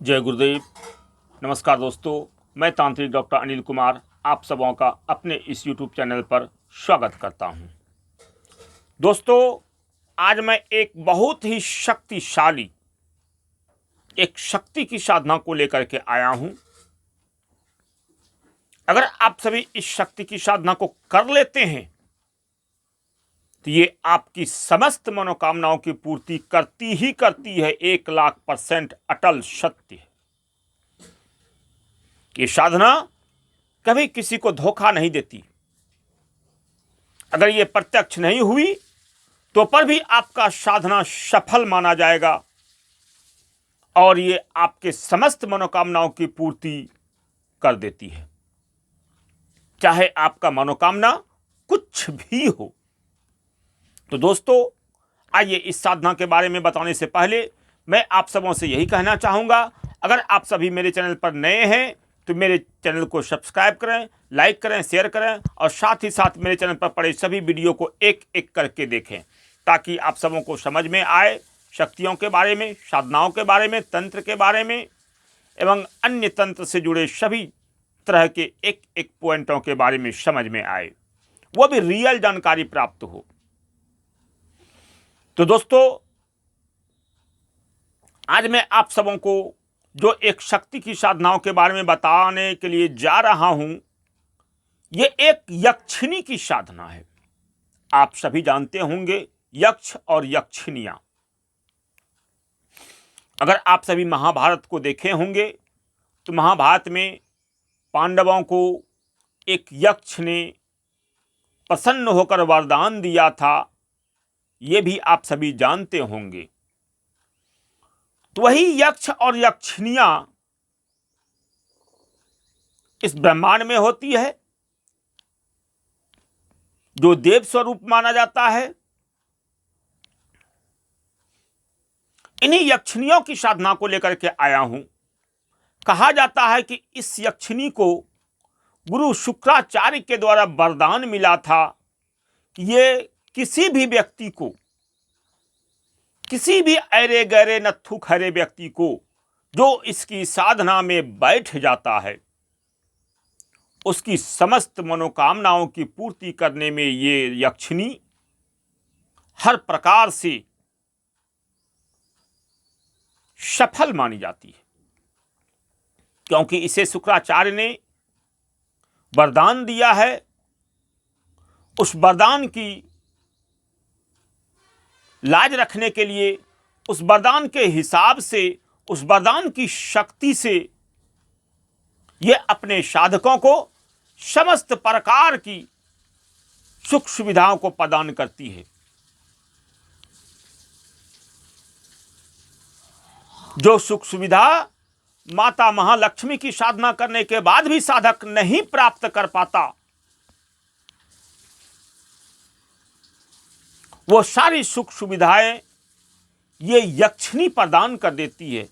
जय गुरुदेव। नमस्कार दोस्तों, मैं तांत्रिक डॉक्टर अनिल कुमार आप सबों का अपने इस YouTube चैनल पर स्वागत करता हूं। दोस्तों, आज मैं एक बहुत ही शक्तिशाली एक शक्ति की साधना को लेकर के आया हूं। अगर आप सभी इस शक्ति की साधना को कर लेते हैं तो ये आपकी समस्त मनोकामनाओं की पूर्ति करती ही करती है। 1,00,000% अटल सत्य है। ये साधना कभी किसी को धोखा नहीं देती। अगर ये प्रत्यक्ष नहीं हुई तो पर भी आपका साधना सफल माना जाएगा और ये आपके समस्त मनोकामनाओं की पूर्ति कर देती है, चाहे आपका मनोकामना कुछ भी हो। तो दोस्तों, आइए इस साधना के बारे में बताने से पहले मैं आप सबों से यही कहना चाहूँगा, अगर आप सभी मेरे चैनल पर नए हैं तो मेरे चैनल को सब्सक्राइब करें, लाइक करें, शेयर करें और साथ ही साथ मेरे चैनल पर पड़े सभी वीडियो को एक एक करके देखें, ताकि आप सबों को समझ में आए शक्तियों के बारे में, साधनाओं के बारे में, तंत्र के बारे में एवं अन्य तंत्र से जुड़े सभी तरह के एक एक पॉइंटों के बारे में समझ में आए, वो भी रियल जानकारी प्राप्त हो। तो दोस्तों, आज मैं आप सबों को जो एक शक्ति की साधनाओं के बारे में बताने के लिए जा रहा हूं, ये एक यक्षिणी की साधना है। आप सभी जानते होंगे यक्ष और यक्षिणियां। अगर आप सभी महाभारत को देखे होंगे तो महाभारत में पांडवों को एक यक्ष ने प्रसन्न होकर वरदान दिया था, ये भी आप सभी जानते होंगे। तो वही यक्ष और यक्षिणियां इस ब्रह्मांड में होती है, जो देव स्वरूप माना जाता है। इन्हीं यक्षिणियों की साधना को लेकर के आया हूं। कहा जाता है कि इस यक्षिणी को गुरु शुक्राचार्य के द्वारा वरदान मिला था कि ये किसी भी व्यक्ति को, किसी भी ऐरे गहरे नत्थु खरे व्यक्ति को जो इसकी साधना में बैठ जाता है, उसकी समस्त मनोकामनाओं की पूर्ति करने में ये यक्षिणी हर प्रकार से सफल मानी जाती है, क्योंकि इसे शुक्राचार्य ने वरदान दिया है। उस वरदान की लाज रखने के लिए, उस वरदान के हिसाब से, उस वरदान की शक्ति से ये अपने साधकों को समस्त प्रकार की सुख सुविधाओं को प्रदान करती है। जो सुख सुविधा माता महालक्ष्मी की साधना करने के बाद भी साधक नहीं प्राप्त कर पाता, वो सारी सुख सुविधाएं ये यक्षिणी प्रदान कर देती है,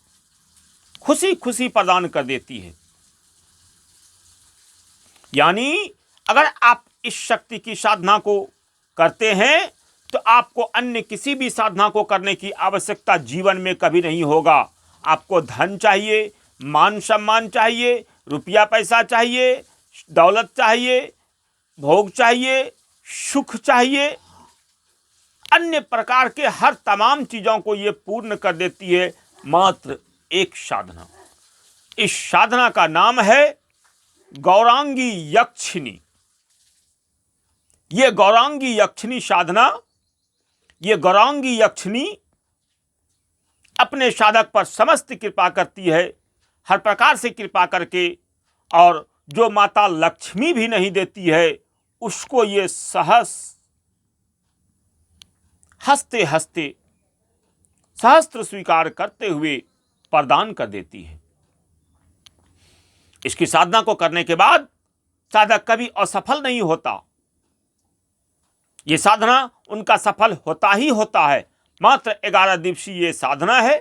खुशी खुशी प्रदान कर देती है। यानी अगर आप इस शक्ति की साधना को करते हैं तो आपको अन्य किसी भी साधना को करने की आवश्यकता जीवन में कभी नहीं होगा। आपको धन चाहिए, मान सम्मान चाहिए, रुपया पैसा चाहिए, दौलत चाहिए, भोग चाहिए, सुख चाहिए, अन्य प्रकार के हर तमाम चीजों को ये पूर्ण कर देती है मात्र एक साधना। इस साधना का नाम है गौरांगी यक्षिणी। ये गौरांगी यक्षिणी साधना, ये गौरांगी यक्षिणी अपने साधक पर समस्त कृपा करती है, हर प्रकार से कृपा करके, और जो माता लक्ष्मी भी नहीं देती है उसको ये सहस हंसते हंसते सहस्त्र स्वीकार करते हुए प्रदान कर देती है। इसकी साधना को करने के बाद साधक कभी असफल नहीं होता। यह साधना उनका सफल होता ही होता है। मात्र 11 दिवसीय ये साधना है,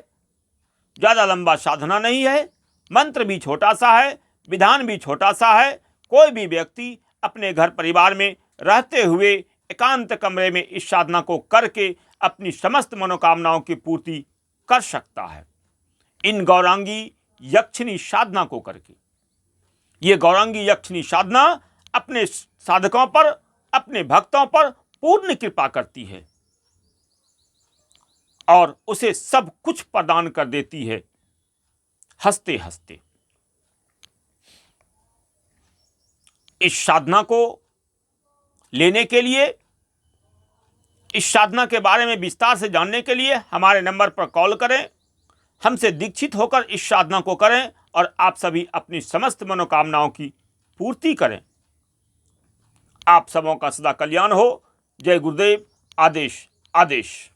ज्यादा लंबा साधना नहीं है। मंत्र भी छोटा सा है, विधान भी छोटा सा है। कोई भी व्यक्ति अपने घर परिवार में रहते हुए एकांत कमरे में इस साधना को करके अपनी समस्त मनोकामनाओं की पूर्ति कर सकता है। इन गौरांगी यक्षिणी साधना को करके। ये गौरांगी यक्षिणी साधना अपने साधकों पर, अपने भक्तों पर पूर्ण कृपा करती है और उसे सब कुछ प्रदान कर देती है हंसते हंसते। इस साधना को लेने के लिए, इस साधना के बारे में विस्तार से जानने के लिए हमारे नंबर पर कॉल करें, हमसे दीक्षित होकर इस साधना को करें और आप सभी अपनी समस्त मनोकामनाओं की पूर्ति करें। आप सबों का सदा कल्याण हो। जय गुरुदेव। आदेश आदेश।